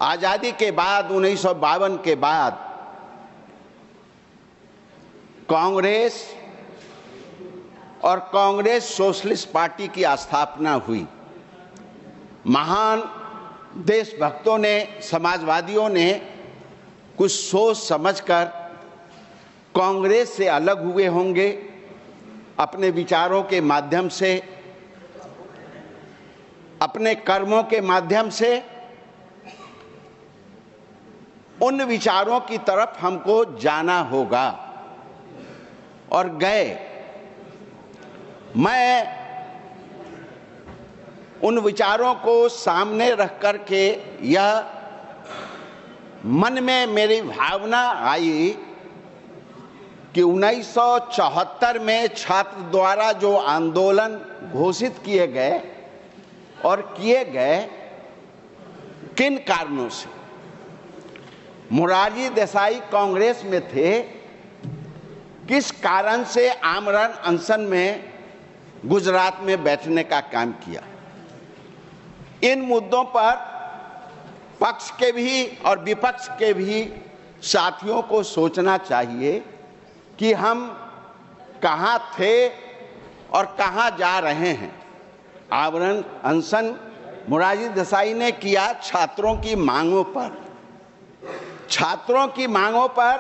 आजादी के बाद 1952 के बाद कांग्रेस और कांग्रेस सोशलिस्ट पार्टी की स्थापना हुई। महान देशभक्तों ने, समाजवादियों ने कुछ सोच समझकर कांग्रेस से अलग हुए होंगे, अपने विचारों के माध्यम से, अपने कर्मों के माध्यम से उन विचारों की तरफ हमको जाना होगा और गए। मैं उन विचारों को सामने रख कर के यह मन में मेरी भावना आई कि 1974 में छात्र द्वारा जो आंदोलन घोषित किए गए और किए गए किन कारणों से। मोरारजी देसाई कांग्रेस में थे, किस कारण से आमरण अनशन में गुजरात में बैठने का काम किया। इन मुद्दों पर पक्ष के भी और विपक्ष के भी साथियों को सोचना चाहिए कि हम कहाँ थे और कहाँ जा रहे हैं। आमरण अनशन मोरारजी देसाई ने किया छात्रों की मांगों पर। छात्रों की मांगों पर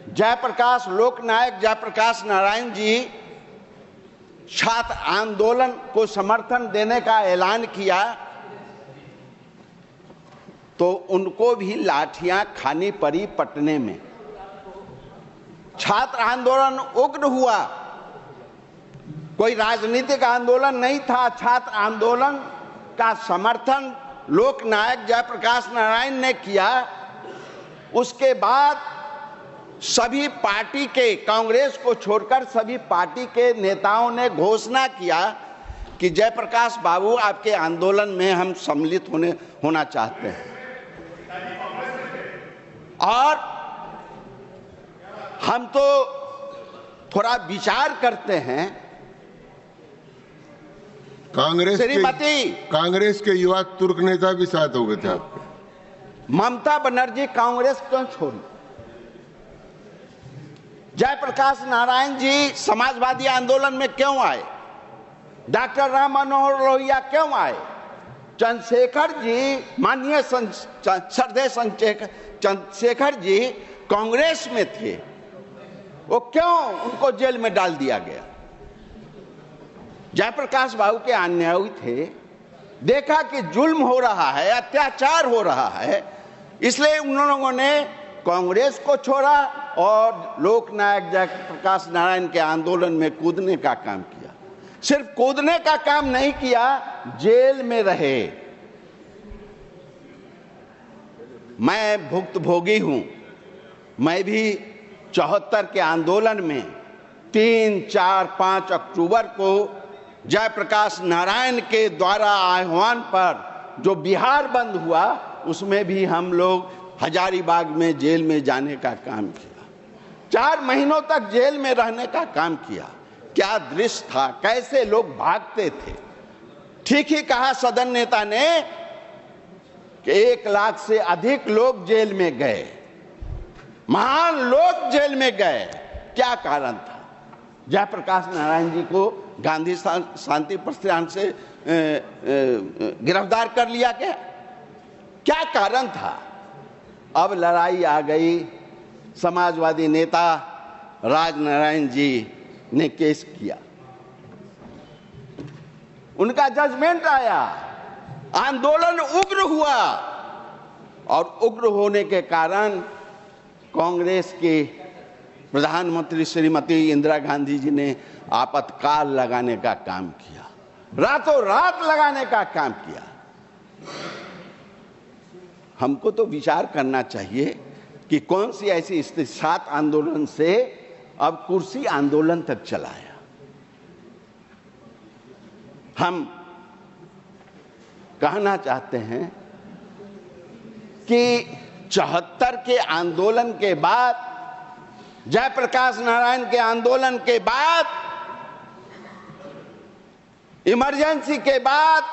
जयप्रकाश लोकनायक जयप्रकाश नारायण जी छात्र आंदोलन को समर्थन देने का ऐलान किया तो उनको भी लाठियां खानी पड़ी पटने में। छात्र आंदोलन उग्र हुआ, कोई राजनीतिक आंदोलन नहीं था। छात्र आंदोलन का समर्थन लोकनायक जयप्रकाश नारायण ने किया। उसके बाद सभी पार्टी के, कांग्रेस को छोड़कर सभी पार्टी के नेताओं ने घोषणा किया कि जयप्रकाश बाबू आपके आंदोलन में हम सम्मिलित होना चाहते हैं। और हम तो थोड़ा विचार करते हैं। कांग्रेस के युवा तुर्क नेता भी साथ हो गए थे आपके। ममता बनर्जी कांग्रेस क्यों छोड़ी? जयप्रकाश नारायण जी समाजवादी आंदोलन में क्यों आए? डॉक्टर राम मनोहर लोहिया क्यों आए? चंद्रशेखर जी, माननीय श्रद्धेय चंद्रशेखर जी कांग्रेस में थे, वो क्यों उनको जेल में डाल दिया गया? जयप्रकाश बाबू के अन्यायी थे, देखा कि जुल्म हो रहा है, अत्याचार हो रहा है, इसलिए उन लोगों ने कांग्रेस को छोड़ा और लोकनायक जयप्रकाश नारायण के आंदोलन में कूदने का काम किया। सिर्फ कूदने का काम नहीं किया, जेल में रहे। मैं भुक्तभोगी हूं। मैं भी 74 के आंदोलन में 3, 4, 5 अक्टूबर को जयप्रकाश नारायण के द्वारा आह्वान पर जो बिहार बंद हुआ, उसमें भी हम लोग हजारीबाग में जेल में जाने का काम किया। 4 महीनों तक जेल में रहने का काम किया। क्या दृश्य था, कैसे लोग भागते थे। ठीक ही कहा सदन नेता ने कि 1 लाख से अधिक लोग जेल में गए, महान लोग जेल में गए। क्या कारण था? जयप्रकाश नारायण जी को गांधी शांति प्रस्थान से गिरफ्तार कर लिया गया। क्या कारण था? अब लड़ाई आ गई। समाजवादी नेता राजनारायण जी ने केस किया, उनका जजमेंट आया, आंदोलन उग्र हुआ और उग्र होने के कारण कांग्रेस के प्रधानमंत्री श्रीमती इंदिरा गांधी जी ने आपातकाल लगाने का काम किया, रातों रात लगाने का काम किया। हमको तो विचार करना चाहिए कि कौन सी ऐसी स्थिति 7 आंदोलन से अब कुर्सी आंदोलन तक चलाया। हम कहना चाहते हैं कि 74 के आंदोलन के बाद, जयप्रकाश नारायण के आंदोलन के बाद, इमरजेंसी के बाद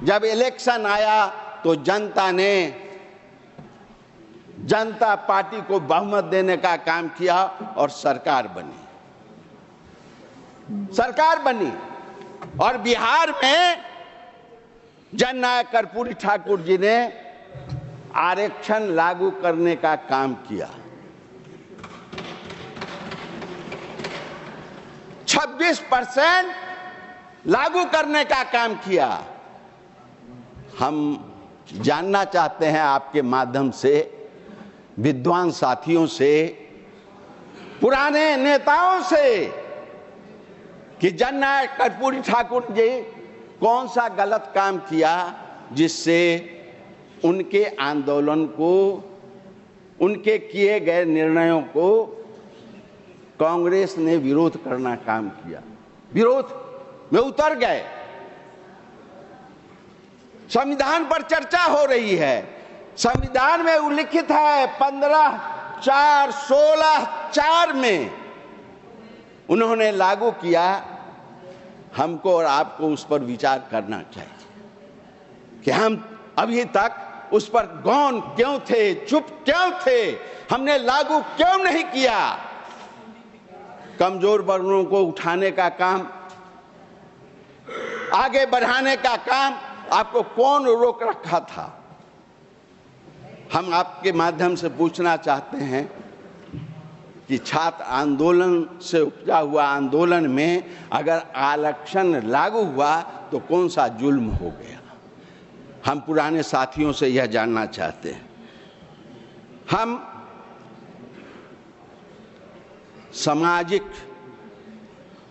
जब इलेक्शन आया तो जनता ने जनता पार्टी को बहुमत देने का काम किया और सरकार बनी। और बिहार में जननायक कर्पूरी ठाकुर जी ने आरक्षण लागू करने का काम किया। 26% लागू करने का काम किया। हम जानना चाहते हैं आपके माध्यम से, विद्वान साथियों से, पुराने नेताओं से, कि जननायक कर्पूरी ठाकुर जी कौन सा गलत काम किया जिससे उनके आंदोलन को, उनके किए गए निर्णयों को कांग्रेस ने विरोध करना काम किया। विरोध में उतर गए। संविधान पर चर्चा हो रही है। संविधान में उल्लिखित है 15/4/16 में उन्होंने लागू किया। हमको और आपको उस पर विचार करना चाहिए कि हम अभी तक उस पर गौन क्यों थे, चुप क्यों थे, हमने लागू क्यों नहीं किया। कमजोर वर्गों को उठाने का काम, आगे बढ़ाने का काम आपको कौन रोक रखा था। हम आपके माध्यम से पूछना चाहते हैं कि छात्र आंदोलन से उपजा हुआ आंदोलन में अगर आरक्षण लागू हुआ तो कौन सा जुल्म हो गया। हम पुराने साथियों से यह जानना चाहते हैं। हम सामाजिक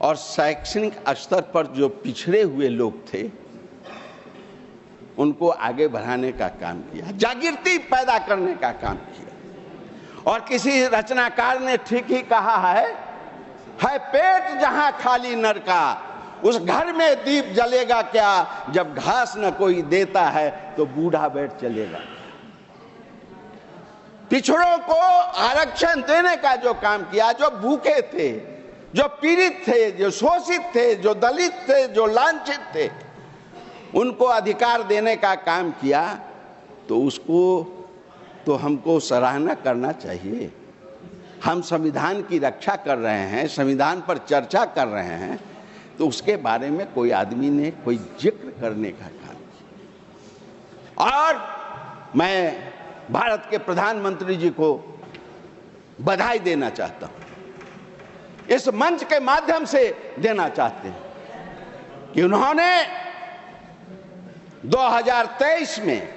और शैक्षणिक स्तर पर जो पिछड़े हुए लोग थे उनको आगे बढ़ाने का काम किया, जागृति पैदा करने का काम किया। और किसी रचनाकार ने ठीक ही कहा है पेट जहां खाली नर का, उस घर में दीप जलेगा क्या, जब घास न कोई देता है तो बूढ़ा बैठ चलेगा। पिछड़ों को आरक्षण देने का जो काम किया, जो भूखे थे, जो पीड़ित थे, जो शोषित थे, जो दलित थे, जो लांछित थे, उनको अधिकार देने का काम किया, तो उसको तो हमको सराहना करना चाहिए। हम संविधान की रक्षा कर रहे हैं, संविधान पर चर्चा कर रहे हैं, तो उसके बारे में कोई आदमी ने कोई जिक्र करने का काम किया। और मैं भारत के प्रधानमंत्री जी को बधाई देना चाहता हूं, इस मंच के माध्यम से देना चाहते हैं कि उन्होंने 2023 में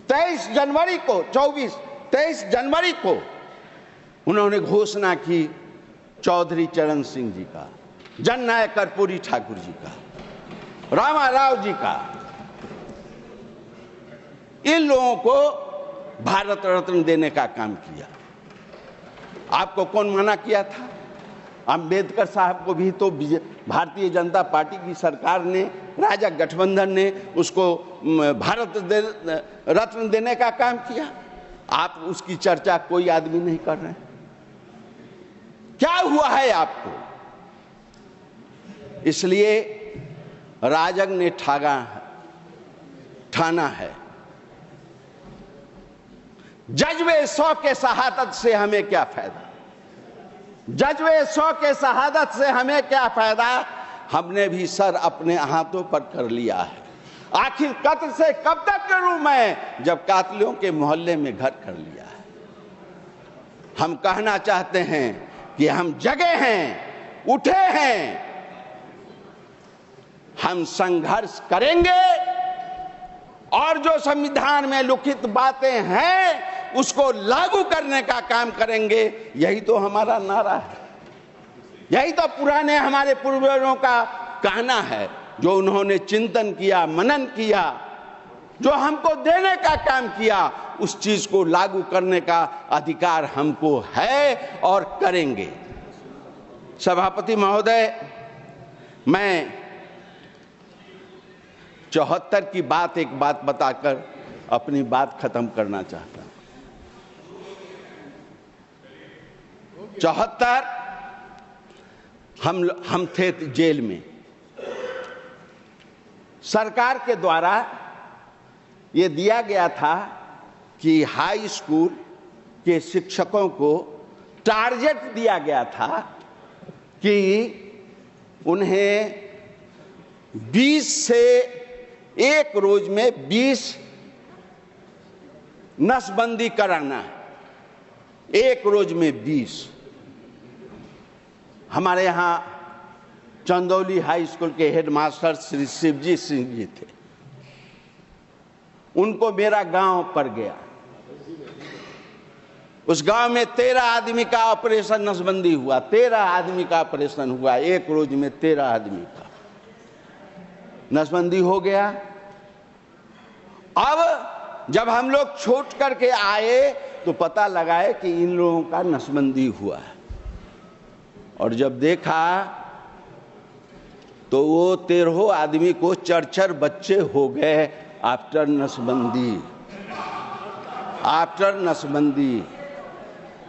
23 जनवरी को उन्होंने घोषणा की चौधरी चरण सिंह जी का, जननायक कर्पूरी ठाकुर जी का, रामाराव जी का, इन लोगों को भारत रत्न देने का काम किया। आपको कौन मना किया था? अंबेडकर साहब को भी तो भारतीय जनता पार्टी की सरकार ने, राजग गठबंधन ने उसको भारत रत्न देने का काम किया। आप उसकी चर्चा कोई आदमी नहीं कर रहे। क्या हुआ है आपको? इसलिए राजग ने ठाना है, जज्बे 100 के शहादत से हमें क्या फायदा, जज्बे 100 के शहादत से हमें क्या फायदा। हमने भी सर अपने हाथों पर कर लिया है। आखिर कत्ल से कब तक करूं मैं, जब कातलियों के मोहल्ले में घर कर लिया है। हम कहना चाहते हैं कि हम जगे हैं, उठे हैं, हम संघर्ष करेंगे और जो संविधान में लिखित बातें हैं उसको लागू करने का काम करेंगे। यही तो हमारा नारा है, यही तो पुराने हमारे पूर्वजों का कहना है, जो उन्होंने चिंतन किया, मनन किया, जो हमको देने का काम किया, उस चीज को लागू करने का अधिकार हमको है और करेंगे। सभापति महोदय, मैं 74 की बात एक बात बताकर अपनी बात खत्म करना चाहता हूं। 74 हम थे जेल में। सरकार के द्वारा ये दिया गया था कि हाई स्कूल के शिक्षकों को टारगेट दिया गया था कि उन्हें 20 से एक रोज में 20 नसबंदी कराना है, एक रोज में 20। हमारे यहाँ चंदौली हाई स्कूल के हेडमास्टर श्री शिवजी सिंह जी थे, उनको मेरा गांव पर गया। उस गांव में 13 आदमी का ऑपरेशन नसबंदी हुआ, 13 आदमी का ऑपरेशन हुआ, एक रोज में 13 आदमी का नसबंदी हो गया। अब जब हम लोग छोड़ करके आए तो पता लगाए कि इन लोगों का नसबंदी हुआ है, और जब देखा तो वो 13 आदमी को 4 बच्चे हो गए आफ्टर नसबंदी। आफ्टर नसबंदी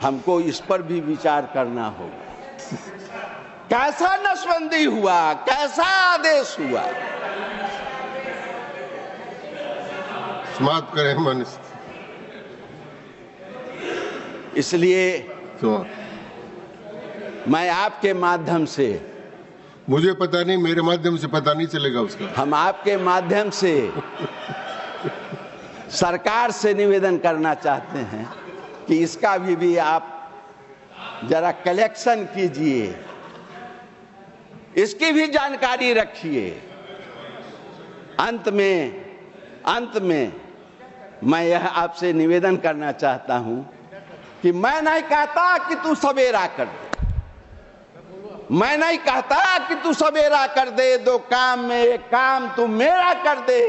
हमको इस पर भी विचार करना होगा। कैसा नसबंदी हुआ, कैसा आदेश हुआ? समाप्त करें मनुष्य। इसलिए मैं आपके माध्यम से, मुझे पता नहीं, मेरे माध्यम से पता नहीं चलेगा उसका, हम आपके माध्यम से सरकार से निवेदन करना चाहते हैं कि इसका भी आप जरा कलेक्शन कीजिए, इसकी भी जानकारी रखिए। अंत में मैं यह आपसे निवेदन करना चाहता हूं कि मैं नहीं कहता कि तू सवेरा कर दे, मैं नहीं कहता कि तू सवेरा कर दे, 2 काम में एक काम तू मेरा कर दे,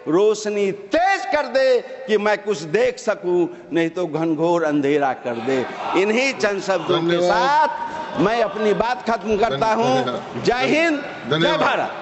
रोशनी तेज कर दे कि मैं कुछ देख सकूं, नहीं तो घनघोर अंधेरा कर दे। इन्हीं चंद शब्दों के साथ मैं अपनी बात खत्म करता हूं। जय हिंद, जय भारत।